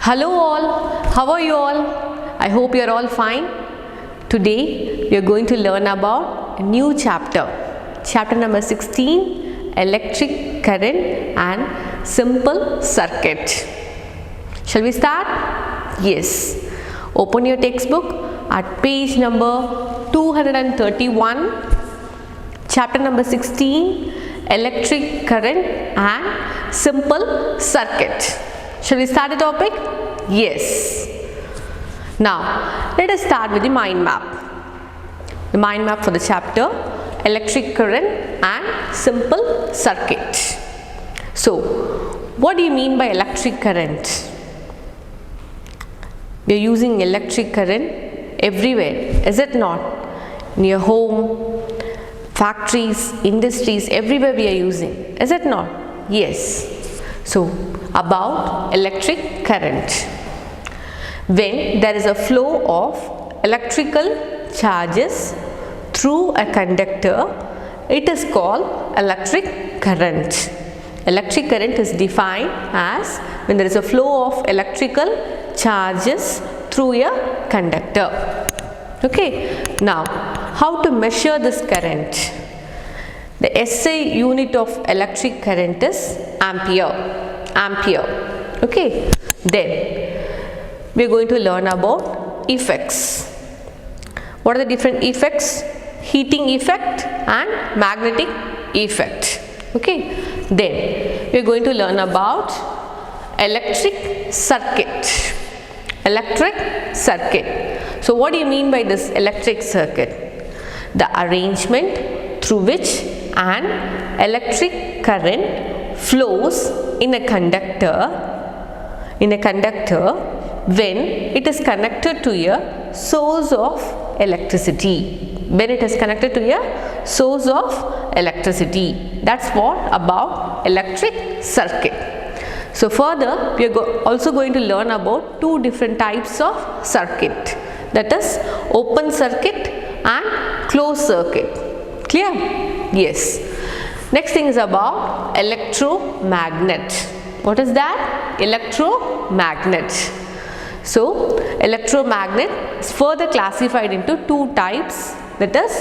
Hello all, how are you all? I hope you are all fine. Today we are going to learn about a new chapter. Chapter number 16, Electric Current and Simple Circuit. Shall we start? Yes. Open your textbook at page number 231. Chapter number 16, Electric Current and Simple Circuit. Shall we start the topic? Yes. Now, let us start with the mind map. The mind map for the chapter, Electric Current and Simple Circuit. So, what do you mean by electric current? We are using electric current everywhere, is it not? In your home, factories, industries, everywhere we are using, is it not? Yes. So, about electric current. When there is a flow of electrical charges through a conductor, it is called electric current. Electric current is defined as when there is a flow of electrical charges through a conductor. Okay. Now, how to measure this current? The SI unit of electric current is ampere. Okay. Then we are going to learn about effects. What are the different effects? Heating effect and magnetic effect. Okay. Then we are going to learn about electric circuit. Electric circuit. So what do you mean by this electric circuit? The arrangement through which an electric current flows in a conductor when it is connected to a source of electricity. When it is connected to a source of electricity. That's what about electric circuit. So further, we are also going to learn about two different types of circuit. That is open circuit and closed circuit. Clear? Yes. Next thing is about electromagnet. What is that? Electromagnet. So, electromagnet is further classified into two types, that is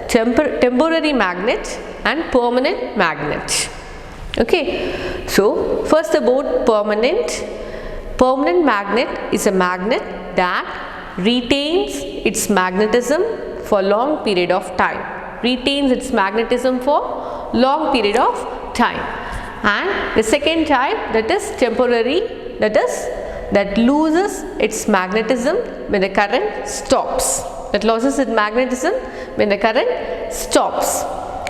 temporary magnet and permanent magnet. Okay. So, first about permanent. Permanent magnet is a magnet that retains its magnetism for long period of time. Retains its magnetism for long period of time. And the second type, that is temporary, that loses its magnetism when the current stops. That loses its magnetism when the current stops.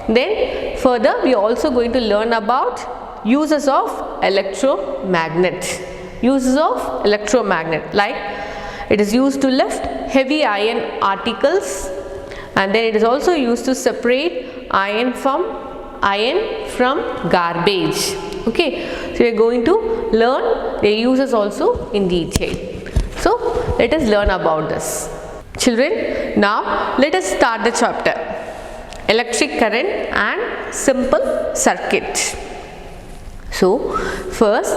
Then further we are also going to learn about uses of electromagnet. Uses of electromagnet, like it is used to lift heavy iron articles, and then it is also used to separate iron from garbage. Okay, so we are going to learn the uses also in detail. So let us learn about this. Children, now let us start the chapter, electric current and simple circuit. So first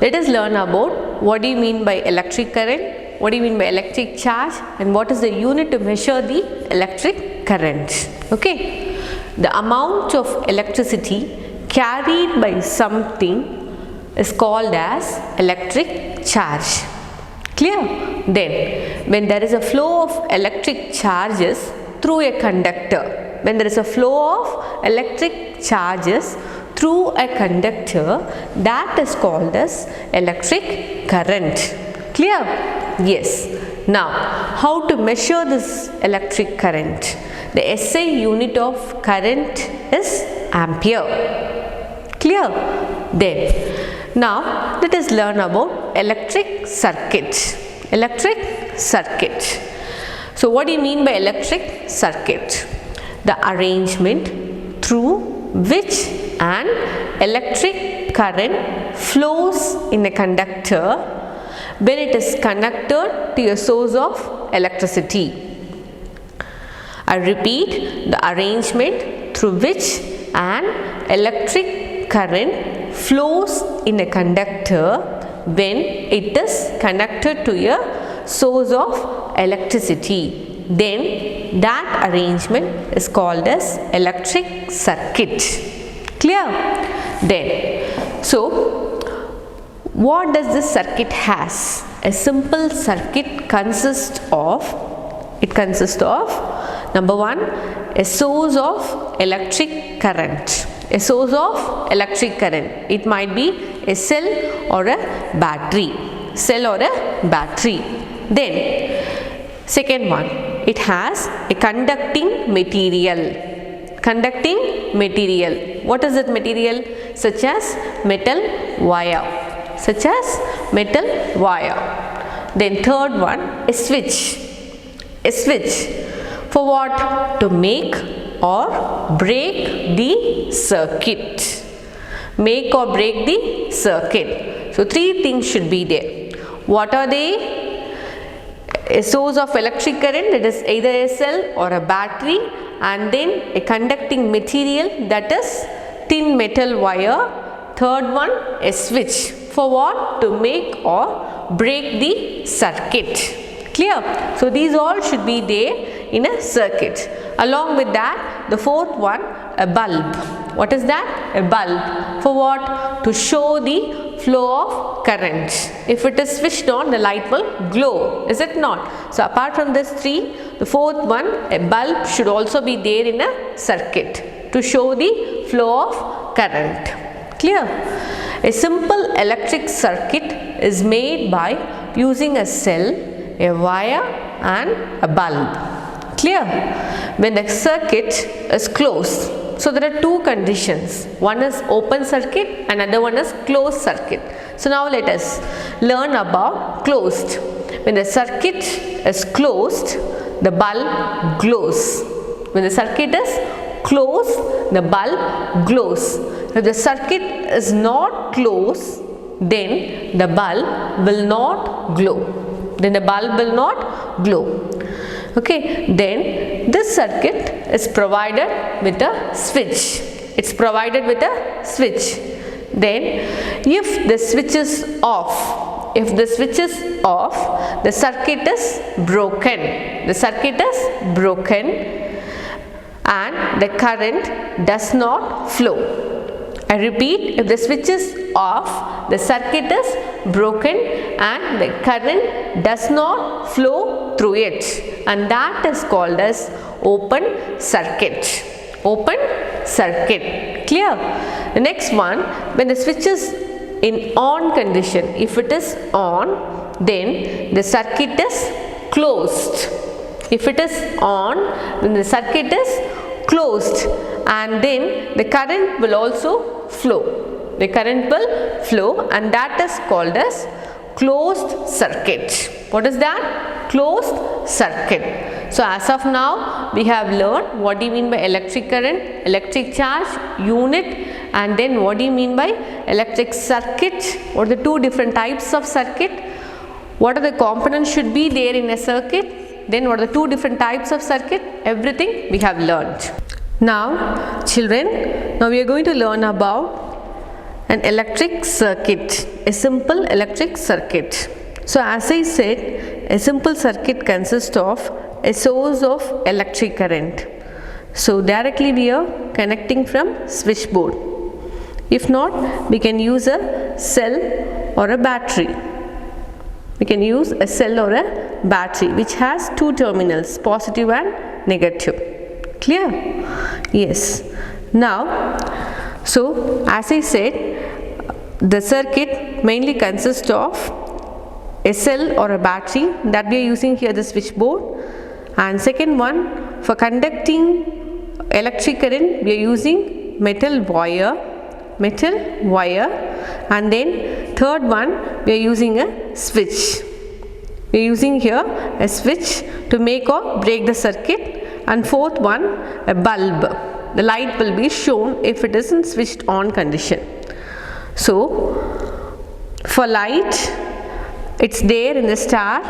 let us learn about what do you mean by electric current, what do you mean by electric charge, and what is the unit to measure the electric current. Okay. The amount of electricity carried by something is called as electric charge. Clear? Then, when there is a flow of electric charges through a conductor, that is called as electric current. Clear? Yes. Now, how to measure this electric current? The SI unit of current is ampere. Clear? Then, now let us learn about electric circuit. Electric circuit. So, what do you mean by electric circuit? The arrangement through which an electric current flows in a conductor when it is connected to a source of electricity. I repeat, the arrangement through which an electric current flows in a conductor when it is connected to a source of electricity. Then that arrangement is called as electric circuit. Clear? Then, so what does this circuit has? A simple circuit consists of number one, a source of electric current. A source of electric current. It might be a cell or a battery. Cell or a battery. Then, second one, it has a conducting material. Conducting material. What is that material? Such as metal wire. Such as metal wire. Then third one, a switch. A switch. For what? To make or break the circuit. Make or break the circuit. So three things should be there. What are they? A source of electric current, that is either a cell or a battery, and then a conducting material, that is thin metal wire. Third one, a switch. For what? To make or break the circuit. Clear? So these all should be there in a circuit. Along with that, the fourth one, a bulb. What is that? A bulb. For what? To show the flow of current. If it is switched on, the light will glow. Is it not? So apart from this three, the fourth one, a bulb should also be there in a circuit to show the flow of current. Clear? A simple electric circuit is made by using a cell, a wire and a bulb. Clear? When the circuit is closed, so there are two conditions. One is open circuit and another one is closed circuit. So now let us learn about closed. When the circuit is closed, the bulb glows. When the circuit is closed, the bulb glows. If the circuit is not closed, then the bulb will not glow. Then the bulb will not glow. Okay, then this circuit is provided with a switch. It's provided with a switch. Then if the switch is off, the circuit is broken. The circuit is broken and the current does not flow. I repeat, if the switch is off, the circuit is broken and the current does not flow through it, and that is called as open circuit. Open circuit. Clear? The next one, when the switch is in on condition, if it is on, then the circuit is closed. If it is on, then the circuit is closed, and then the current will also flow. The current will flow, and that is called as closed circuit. What is that? Closed circuit. So as of now, we have learned what do you mean by electric current, electric charge, unit, and then what do you mean by electric circuit? What are the two different types of circuit? What are the components should be there in a circuit? Then what are the two different types of circuit? Everything we have learned. Now children, now we are going to learn about an electric circuit, a simple electric circuit. So as I said, a simple circuit consists of a source of electric current. So directly we are connecting from switchboard. If not, we can use a cell or a battery. We can use a cell or a battery which has two terminals, positive and negative. Clear? Yes. Now, so as I said, the circuit mainly consists of a cell or a battery that we are using here, the switchboard, and second one, for conducting electric current we are using metal wire, and then third one we are using a switch. We are using here a switch to make or break the circuit, and fourth one, a bulb. The light will be shown if it is in switched on condition. So for light, it's there in the star,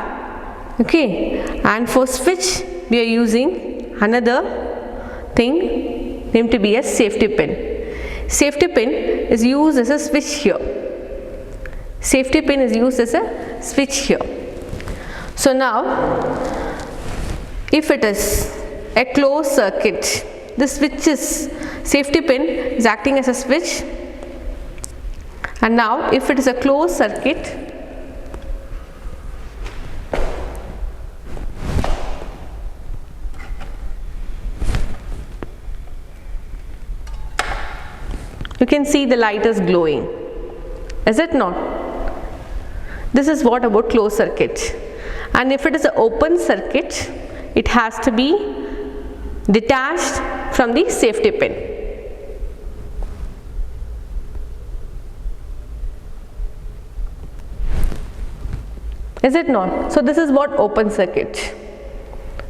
okay, and for switch we are using another thing named to be a safety pin. Safety pin is used as a switch here. Safety pin is used as a switch here. So now, if it is a closed circuit, the safety pin is acting as a switch, and now if it is a closed circuit, you can see the light is glowing, is it not? This is what about closed circuit. And if it is an open circuit, it has to be detached from the safety pin. Is it not? So this is what open circuit.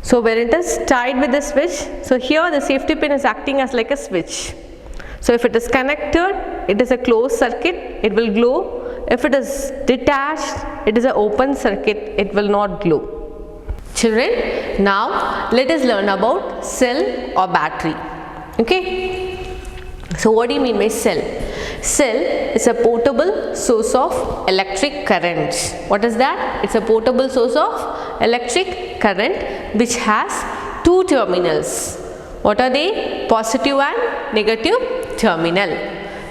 So when it is tied with the switch, so here the safety pin is acting as like a switch. So if it is connected, it is a closed circuit, it will glow. If it is detached, it is an open circuit, it will not glow. Children, now let us learn about cell or battery. Okay. So what do you mean by cell? Cell is a portable source of electric current. What is that? It's a portable source of electric current which has two terminals. What are they? Positive and negative terminal.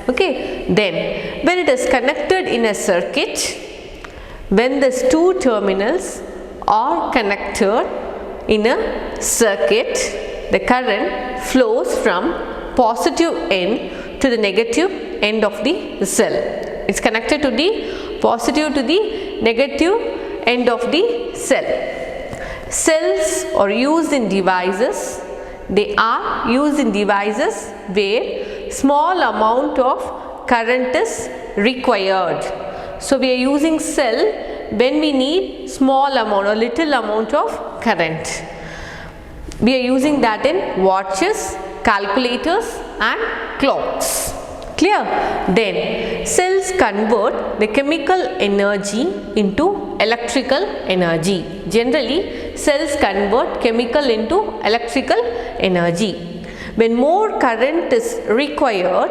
Okay. Then when it is connected in a circuit, when these two terminals are connected in a circuit, the current flows from positive end to the negative end of the cell. It's connected to the positive to the negative end of the cell. Cells are used in devices. They are used in devices where small amount of current is required. So we are using cell when we need small amount or little amount of current. We are using that in watches, calculators and clocks. Clear? Then cells convert the chemical energy into electrical energy. Generally, cells convert chemical into electrical energy. When more current is required,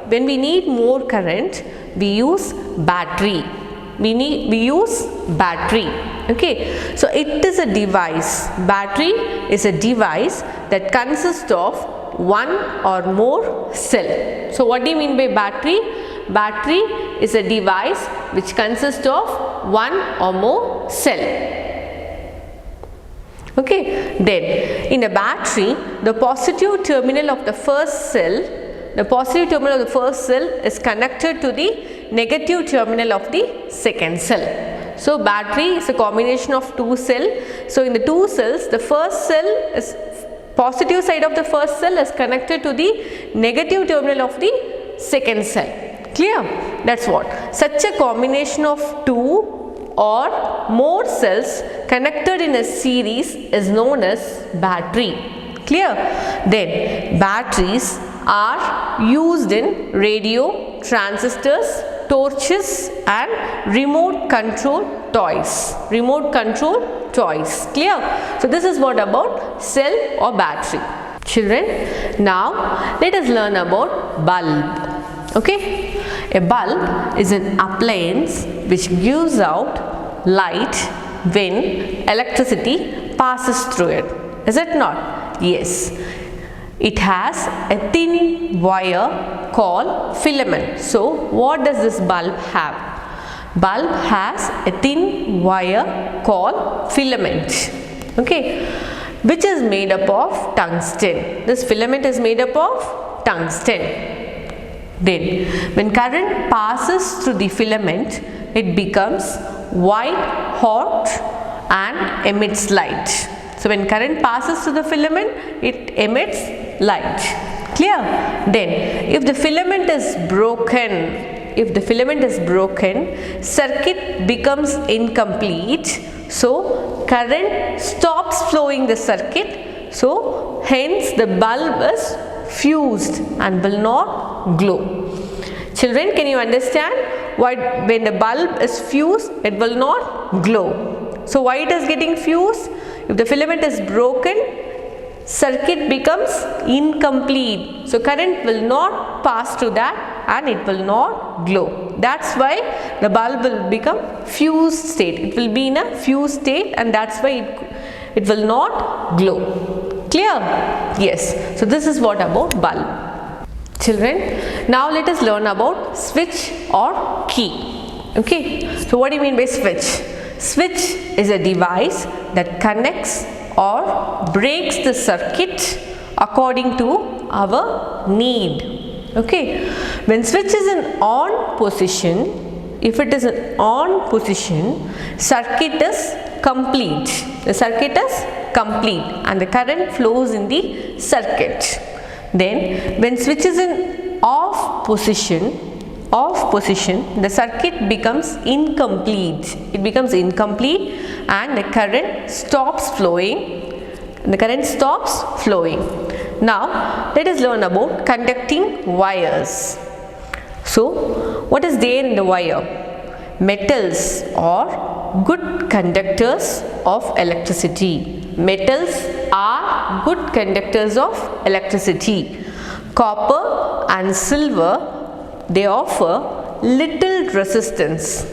when we need more current, we use battery. We use battery. Okay. So it is a device. Battery is a device that consists of one or more cell. So what do you mean by battery? Battery is a device which consists of one or more cell. Okay. Then in a battery, the positive terminal of the first cell is connected to the negative terminal of the second cell. So battery is a combination of two cells. So in the two cells, the first cell is positive side of the first cell is connected to the negative terminal of the second cell. Clear? That's what. Such a combination of two or more cells connected in a series is known as battery. Clear? Then batteries are used in radio, transistors, torches and remote control toys. Clear? So this is what about cell or battery. Children, now let us learn about bulb. Okay. A bulb is an appliance which gives out light when electricity passes through it. Is it not? Yes. It has a thin wire called filament. So what does this bulb have? Bulb has a thin wire called filament. Okay. Which is made up of tungsten. This filament is made up of tungsten. Then when current passes through the filament, it becomes white hot and emits light. So when current passes through the filament, it emits light. Clear? Then if the filament is broken, circuit becomes incomplete. So current stops flowing the circuit. So hence the bulb is fused and will not glow. Children, can you understand why when the bulb is fused, it will not glow? So why it is getting fused? If the filament is broken, circuit becomes incomplete. So current will not pass through that and it will not glow. That's why the bulb will become fused state. It will be in a fused state, and that's why it will not glow. Clear? Yes. So this is what about bulb. Children, now let us learn about switch or key. Okay. So what do you mean by switch? Switch is a device that connects or breaks the circuit according to our need. Okay. When switch is in on position, if it is in on position, circuit is complete. The circuit is complete and the current flows in the circuit. Then when switch is in off position, the circuit becomes incomplete. It becomes incomplete and the current stops flowing. Now let us learn about conducting wires. So what is there in the wire? Metals are good conductors of electricity. Metals are good conductors of electricity. Copper and silver, they offer little resistance.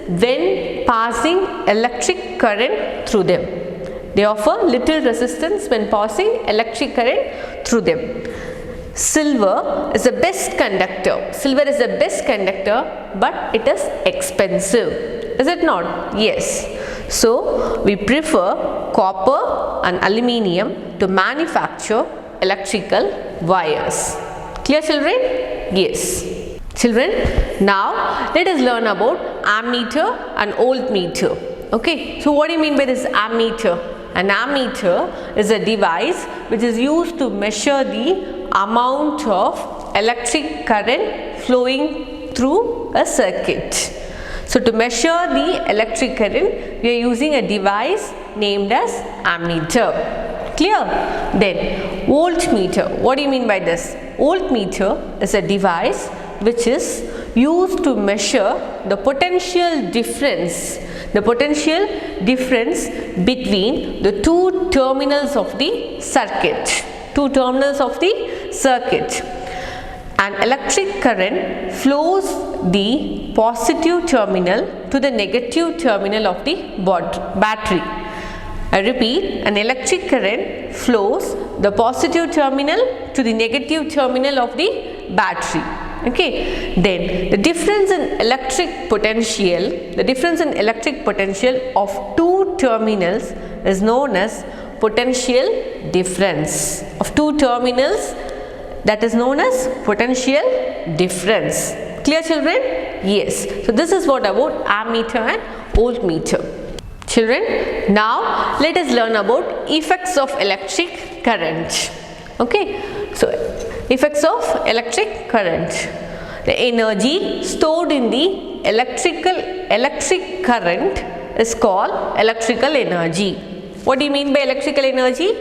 When passing electric current through them. Silver is the best conductor. But it is expensive. Is it not? Yes. So we prefer copper and aluminium to manufacture electrical wires. Clear, children? Yes. Children, now let us learn about ammeter and voltmeter. Okay. So what do you mean by this ammeter? An ammeter is a device which is used to measure the amount of electric current flowing through a circuit. So to measure the electric current, we are using a device named as ammeter. Clear? Then voltmeter. What do you mean by this? Voltmeter is a device which is used to measure the potential difference between the two terminals of the circuit. An electric current flows the positive terminal to the negative terminal of the battery. I repeat, an electric current flows the positive terminal to the negative terminal of the battery. Okay. Then the difference in electric potential of two terminals is known as potential difference. That is known as potential difference. Clear, children? Yes. So this is what about ammeter and voltmeter. Children, now let us learn about effects of electric current. Okay. So effects of electric current. The energy stored in the electric current is called electrical energy. What do you mean by electrical energy?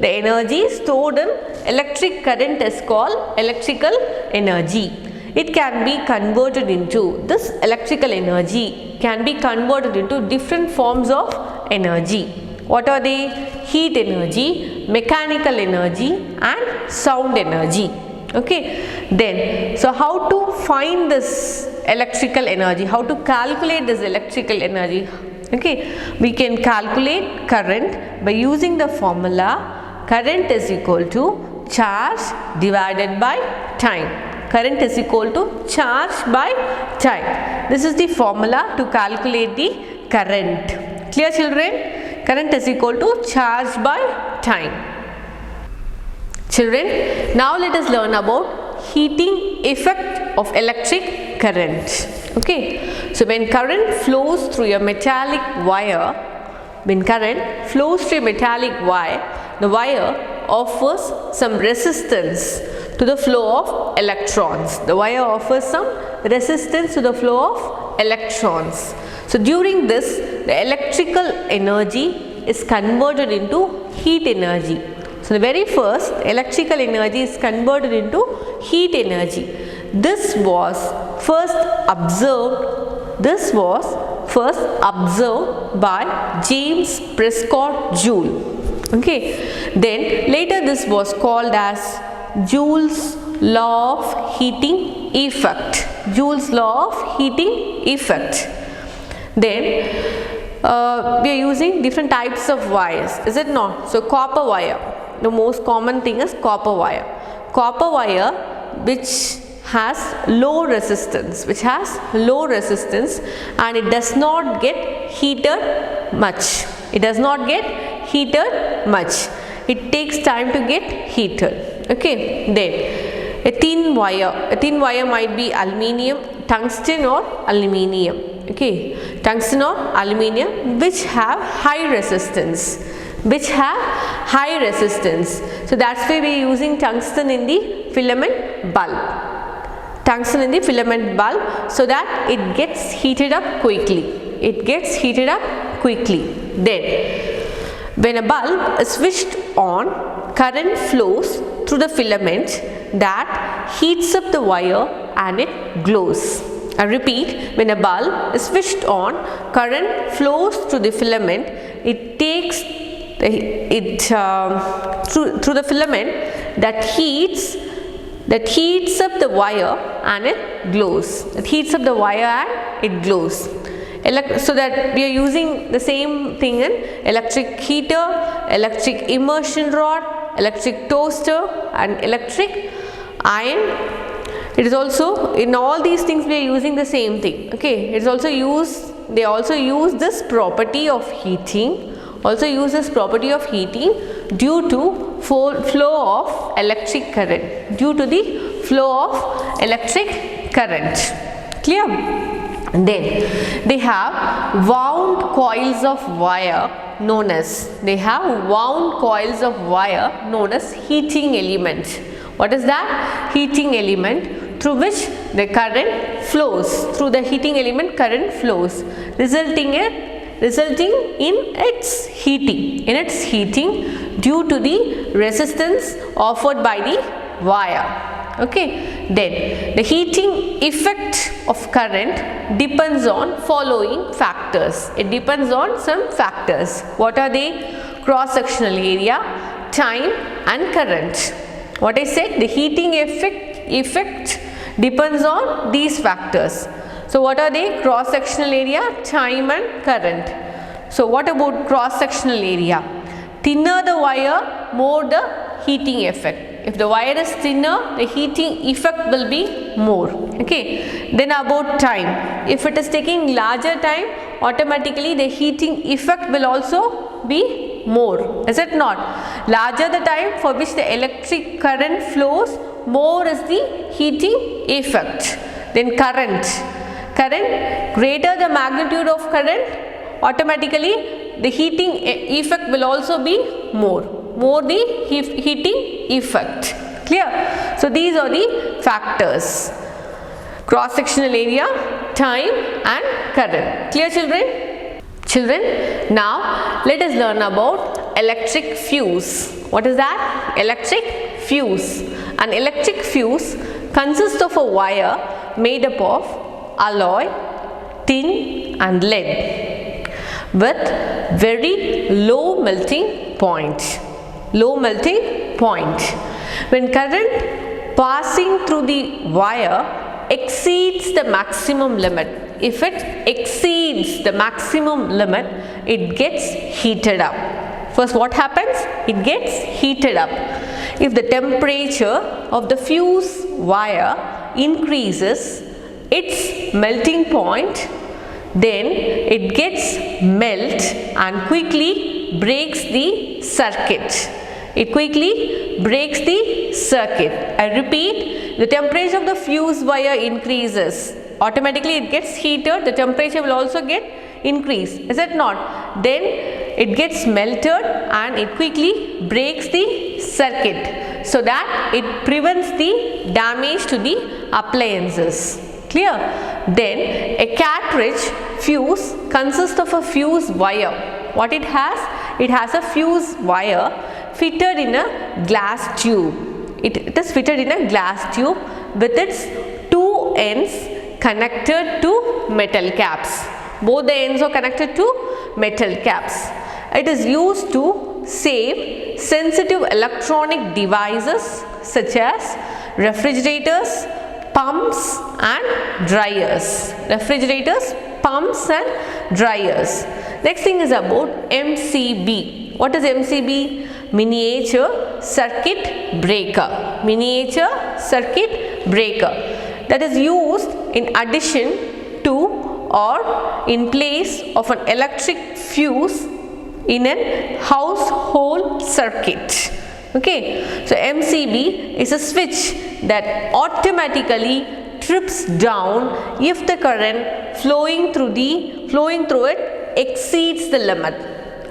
The energy stored in electric current is called electrical energy. It can be converted into, this electrical energy can be converted into different forms of energy. What are they? Heat energy, mechanical energy and sound energy. Okay. Then, so how to find this electrical energy? How to calculate this electrical energy? Okay. We can calculate current by using the formula current is equal to charge divided by time. Current is equal to charge by time. This is the formula to calculate the current. Clear, children? Current is equal to charge by time. Children, now let us learn about heating effect of electric current. Okay. So when current flows through a metallic wire, the wire offers some resistance to the flow of electrons. So during this, the electrical energy is converted into heat energy. So the very first electrical energy is converted into heat energy. This was first observed by James Prescott Joule. Okay. Then later this was called as Joule's law of heating effect. Joule's law of heating effect. Then we are using different types of wires, is it not? So copper wire, the most common thing is copper wire. Copper wire which has low resistance, and it does not get heated much. It takes time to get heated. Okay. Then a thin wire might be aluminium, tungsten or aluminium. Okay, tungsten or aluminium which have high resistance. So that's why we are using tungsten in the filament bulb. So that it gets heated up quickly. Then when a bulb is switched on, current flows through the filament that heats up the wire and it glows. I repeat, when a bulb is switched on, current flows through the filament. It takes through the filament that heats up the wire and it glows. So that we are using the same thing in electric heater, electric immersion rod, electric toaster and electric iron. It is also, in all these things we are using the same thing. Okay, it is also used, they also use this property of heating, due to flow of electric current, Clear? Then they have wound coils of wire known as heating element. What is that? Heating element, through which the current flows, resulting in its heating due to the resistance offered by the wire. Okay. Then the heating effect of current depends on following factors. It depends on some factors. What are they? Cross-sectional area, time and current. What I said, the heating effect depends on these factors. So what are they? Cross-sectional area, time and current. So what about cross-sectional area? Thinner the wire, more the heating effect. If the wire is thinner, the heating effect will be more. Okay. Then about time. If it is taking larger time, automatically the heating effect will also be more. Is it not? Larger the time for which the electric current flows, more is the heating effect. Then current. Greater the magnitude of current, automatically the heating effect will also be more the heating effect. Clear? So these are the factors: cross-sectional area, time and current. Clear, children? Now let us learn about electric fuse. What is that? Electric fuse. An electric fuse consists of a wire made up of alloy, tin and lead with very low melting point. When current passing through the wire exceeds the maximum limit, if it exceeds the maximum limit, it gets heated up. First, what happens? It gets heated up. If the temperature of the fuse wire increases its melting point, then it gets melt and quickly breaks the circuit. I repeat, the temperature of the fuse wire increases. Automatically it gets heated, the temperature will also get increased. Is it not? Then it gets melted and it quickly breaks the circuit, so that it prevents the damage to the appliances. Clear? Then a cartridge fuse consists of a fuse wire. What it has? It has a fuse wire fitted in a glass tube. It is fitted in a glass tube with its two ends connected to metal caps. Both the ends are connected to metal caps. It is used to save sensitive electronic devices such as refrigerators, pumps and dryers. Refrigerators, pumps and dryers. Next thing is about MCB. What is MCB? Miniature circuit breaker. Miniature circuit breaker. That is used in addition to or in place of an electric fuse in a household circuit. Okay, so MCB is a switch that automatically trips down if the current flowing through it exceeds the limit.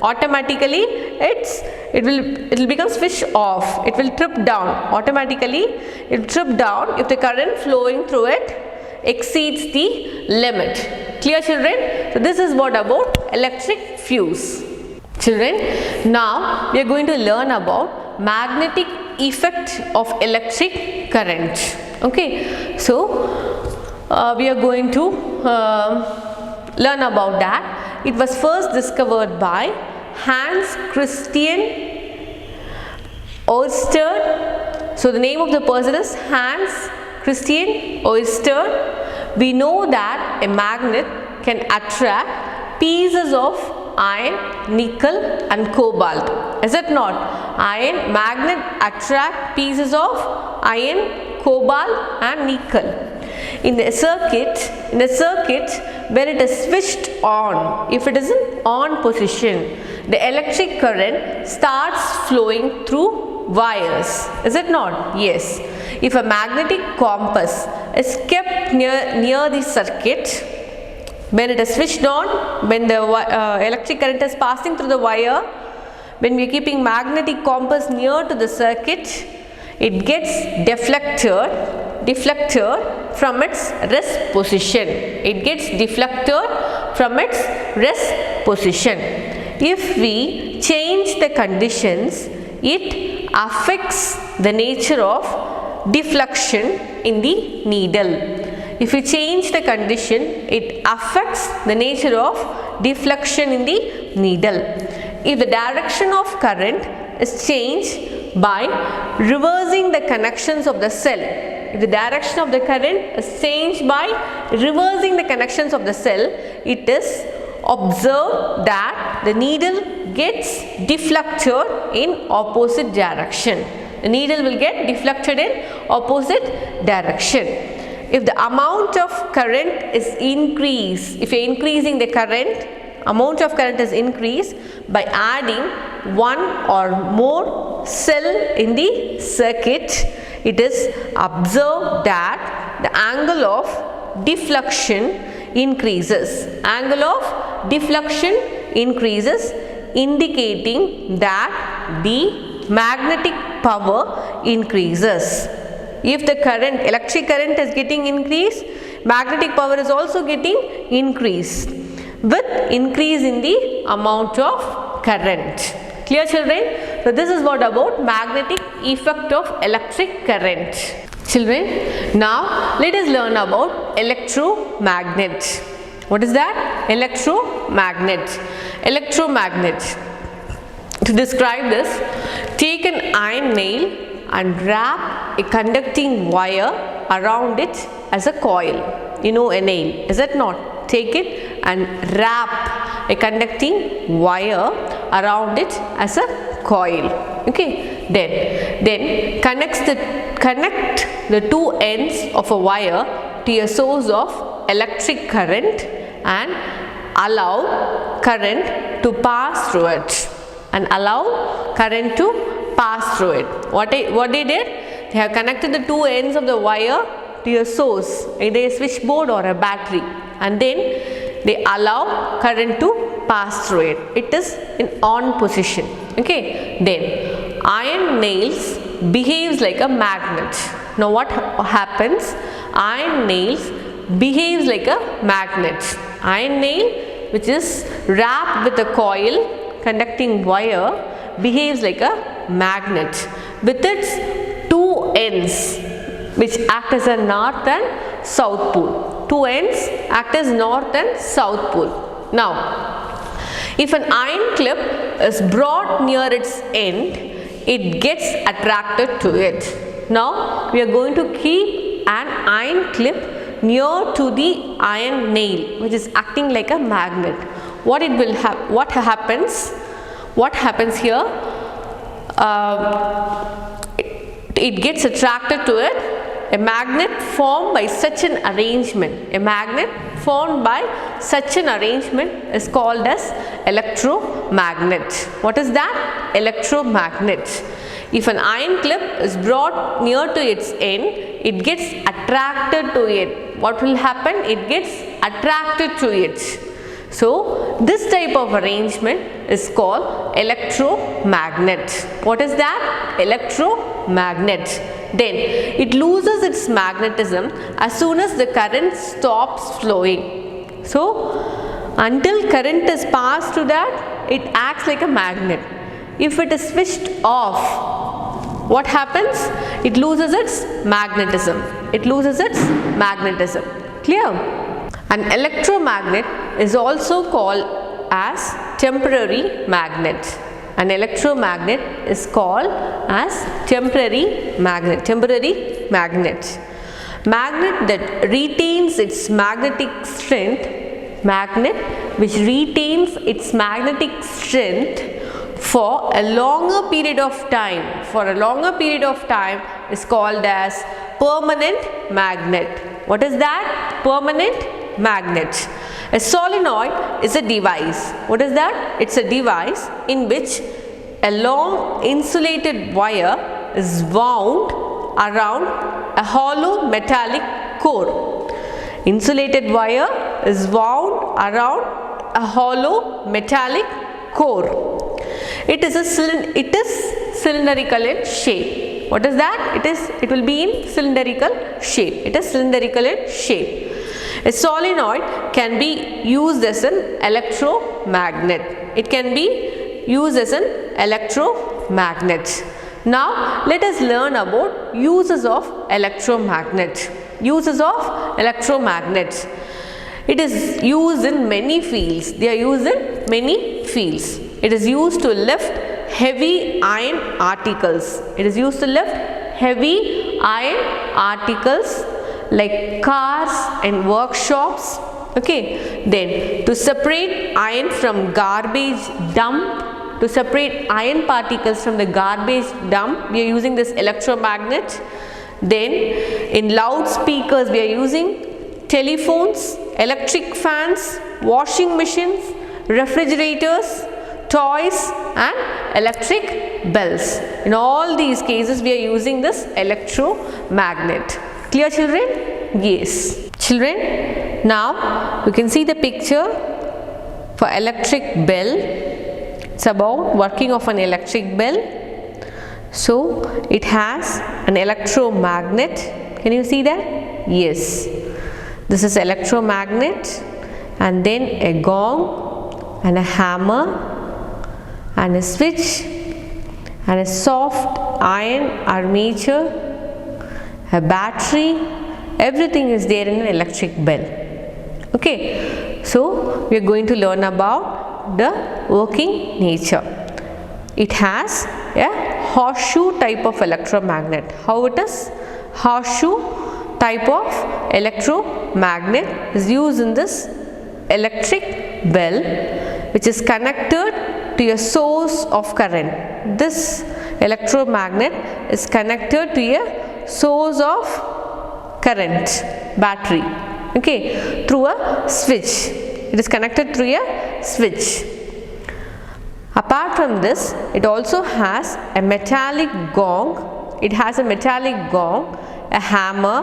Automatically it will become switch off. It will trip down. Automatically it will trip down if the current flowing through it exceeds the limit. Clear, children? So this is what about electric fuse. Children, now we are going to learn about magnetic effect of electric current. Okay, so we are going to learn about that. It was first discovered by Hans Christian Ørsted. So the name of the person is Hans Christian Ørsted. We know that a magnet can attract pieces of iron, nickel and cobalt. Is it not? Magnet attract pieces of iron, cobalt and nickel. In a circuit where it is switched on, if it is in on position, the electric current starts flowing through wires. Is it not? Yes. If a magnetic compass is kept near the circuit, when it is switched on, when the electric current is passing through the wire, when we are keeping magnetic compass near to the circuit, it gets deflected from its rest position. It gets deflected from its rest position. If we change the conditions, it affects the nature of deflection in the needle. If we change the condition, it affects the nature of deflection in the needle. If the direction of current is changed by reversing the connections of the cell, if the direction of the current is changed by reversing the connections of the cell, it is observed that the needle gets deflected in opposite direction. The needle will get deflected in opposite direction. If the amount of current is increased, if you are increasing the current, amount of current is increased by adding one or more cell in the circuit, it is observed that the angle of deflection increases. Angle of deflection increases, indicating that the magnetic power increases. If the current, electric current is getting increased, magnetic power is also getting increased with increase in the amount of current. Clear, children? So this is what about magnetic effect of electric current. Children, now let us learn about electromagnet. What is that? Electromagnet. Electromagnet. To describe this, take an iron nail and wrap a conducting wire around it as a coil. You know a nail, is it not? Take it and wrap a conducting wire around it as a coil. Okay, then connect the two ends of a wire to a source of electric current and allow current to pass through it. What they did? They have connected the two ends of the wire to a source, either a switchboard or a battery, and then they allow current to pass through it. It is in on position. Okay. Then iron nails behaves like a magnet. Now what happens? Iron nails behaves like a magnet. Iron nail, which is wrapped with a coil conducting wire, behaves like a magnet with its two ends which act as a north and south pole. Two ends act as north and south pole. Now, If an iron clip is brought near its end, it gets attracted to it. Now we are going to keep an iron clip near to the iron nail, which is acting like a magnet. What happens? What happens here? It gets attracted to it. A magnet formed by such an arrangement. A magnet formed by such an arrangement is called as electromagnet. What is that? Electromagnet. If an iron clip is brought near to its end, it gets attracted to it. What will happen? It gets attracted to it. So this type of arrangement is called electromagnet. What is that? Electromagnet. Then it loses its magnetism as soon as the current stops flowing. So until current is passed through that, it acts like a magnet. If it is switched off, what happens? It loses its magnetism. It loses its magnetism. Clear? An electromagnet is also called as temporary magnet. An electromagnet is called as temporary magnet. Temporary magnet. Magnet that retains its magnetic strength. Magnet which retains its magnetic strength for a longer period of time. For a longer period of time is called as permanent magnet. What is that? Permanent magnet. A solenoid is a device. What is that? It's a device in which a long insulated wire is wound around a hollow metallic core. Insulated wire is wound around a hollow metallic core. It is cylindrical in shape. What is that? It will be in cylindrical shape. It is cylindrical in shape. A solenoid can be used as an electromagnet. It can be used as an electromagnet. Now let us learn about uses of electromagnet. Uses of electromagnet. It is used in many fields. They are used in many fields. It is used to lift heavy iron articles. It is used to lift heavy iron articles like cars and workshops. Okay, then to separate iron from garbage dump, to separate iron particles from the garbage dump, we are using this electromagnet. Then in loudspeakers we are using telephones, electric fans, washing machines, refrigerators, toys and electric bells. In all these cases we are using this electromagnet. Clear, children? Yes. Children, now you can see the picture for electric bell. It's about working of an electric bell. So it has an electromagnet. Can you see that? Yes. This is electromagnet, and then a gong and a hammer and a switch and a soft iron armature, a battery, everything is there in an electric bell. Okay, so we are going to learn about the working nature. It has a horseshoe type of electromagnet. How it is? Horseshoe type of electromagnet is used in this electric bell, which is connected to a source of current. This electromagnet is connected to a source of current, battery, okay, through a switch. It is connected through a switch. Apart from this, it also has a metallic gong. It has a metallic gong, a hammer.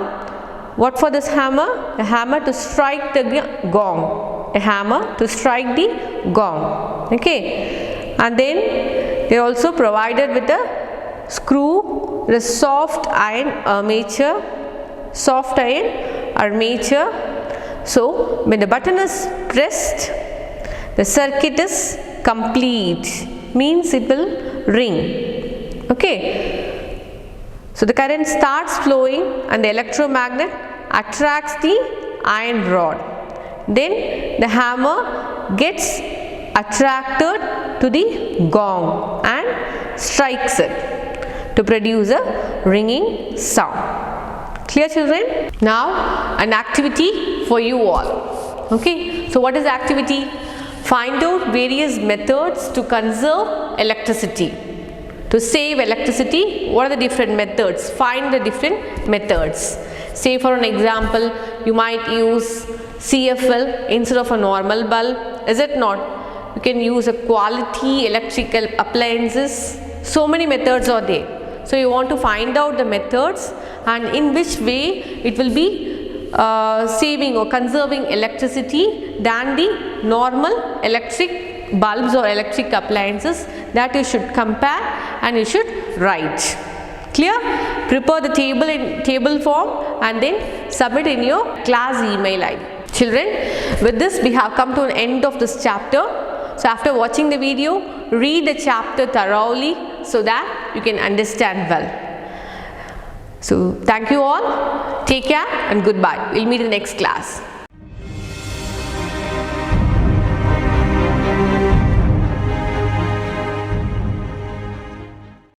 What for this hammer? A hammer to strike the gong. A hammer to strike the gong. Okay. And then they are also provided with a screw, the soft iron armature. Soft iron armature. So when the button is pressed, the circuit is complete, means it will ring. Okay, so the current starts flowing and the electromagnet attracts the iron rod. Then the hammer gets attracted to the gong and strikes it to produce a ringing sound. Clear, children? Now an activity for you all. Okay, so what is the activity? Find out various methods to conserve electricity. To save electricity, what are the different methods? Find the different methods. Say for an example, you might use CFL instead of a normal bulb, is it not? You can use a quality electrical appliances. So many methods are there. So you want to find out the methods and in which way it will be saving or conserving electricity than the normal electric bulbs or electric appliances, that you should compare and you should write. Clear? Prepare the table in table form and then submit in your class email ID. Children, with this we have come to an end of this chapter. So after watching the video, read the chapter thoroughly so that you can understand well. So thank you all. Take care and goodbye. We'll meet in the next class.